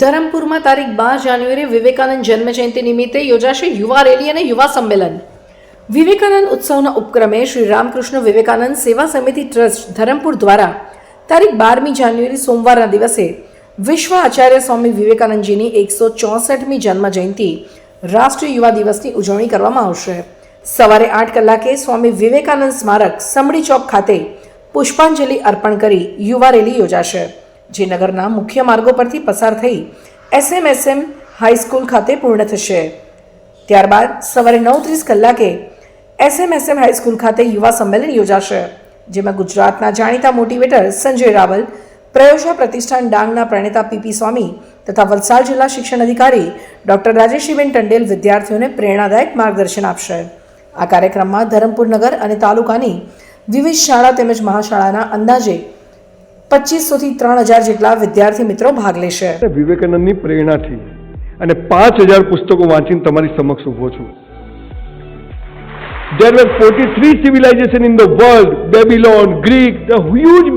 ધરમપુરમાં તારીખ 12 જાન્યુઆરી વિવેકાનંદ જન્મજયંતિ નિમિત્તે યોજાશે યુવા રેલી અને યુવા સંમેલન. વિવેકાનંદ ઉત્સવના ઉપક્રમે શ્રી રામકૃષ્ણ વિવેકાનંદ સેવા સમિતિ ટ્રસ્ટ ધરમપુર દ્વારા તારીખ 12મી જાન્યુઆરી સોમવારના દિવસે વિશ્વ આચાર્ય સ્વામી વિવેકાનંદજીની 164મી જન્મજયંતિ રાષ્ટ્રીય યુવા દિવસની ઉજવણી કરવામાં આવશે. સવારે 8 કલાકે સ્વામી વિવેકાનંદ સ્મારક સમડી ચોક ખાતે પુષ્પાંજલિ અર્પણ કરી યુવા રેલી યોજાશે, જે નગરના મુખ્ય માર્ગો પરથી પસાર થઈ SMSM હાઈસ્કૂલ ખાતે પૂર્ણ થશે. ત્યારબાદ સવારે 9:30 કલાકે SMSM હાઈસ્કૂલ ખાતે યુવા સંમેલન યોજાશે, જેમાં ગુજરાતના જાણીતા મોટિવેટર સંજય રાવલ, પ્રયોજા પ્રતિષ્ઠાન ડાંગના પ્રણેતા PP સ્વામી તથા વલસાડ જિલ્લા શિક્ષણ અધિકારી ડોક્ટર રાજેશીબેન ટંડેલ વિદ્યાર્થીઓને પ્રેરણાદાયક માર્ગદર્શન આપશે. આ કાર્યક્રમમાં ધરમપુર નગર અને તાલુકાની વિવિધ શાળા તેમજ મહાશાળાના અંદાજે 2500 થી 3000 જેટલા વિદ્યાર્થી મિત્રો ભાગ લેશે. વિવેકાનંદની પ્રેરણાથી અને 5000 પુસ્તકો વાંચીને તમારી સમક્ષ ઉભો છું. There were 43 civilizations in the world. Babylon, Greek, the huge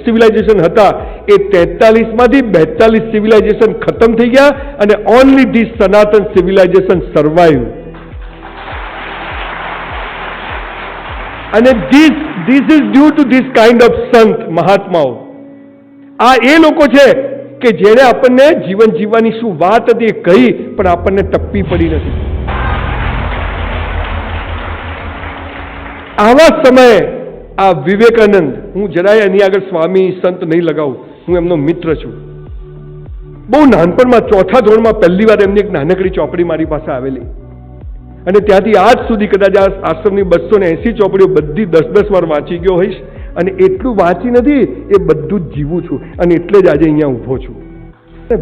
civilization હતા. એ 43 માંથી 42 civilization ખતમ થઈ ગયા અને only this Sanatan civilization survived. અને this is due to this kind of સંત મહાત્માઓ. આ એ લોકો છે કે જેણે આપણને જીવન જીવવાની શું વાત હતી એ કહી, પણ આપણને ટપ્પી પડી નથી. આવા સમયે આ વિવેકાનંદ, હું જરાય એની આગળ સ્વામી સંત નહીં લગાવું, હું એમનો મિત્ર છું. બહુ નાનપણમાં 4થા ધોરણમાં પહેલી વાર એમની એક નાનકડી ચોપડી મારી પાસે આવેલી અને ત્યાંથી આજ સુધી કદાચ આ આશ્રમની 280 ચોપડીઓ બધી 10-10 વાર વાંચી ગયો હોઈશ. અને એટલું વાંચી નથી, એ બધું જ જીવું છું અને એટલે જ આજે અહીંયા ઊભો છું.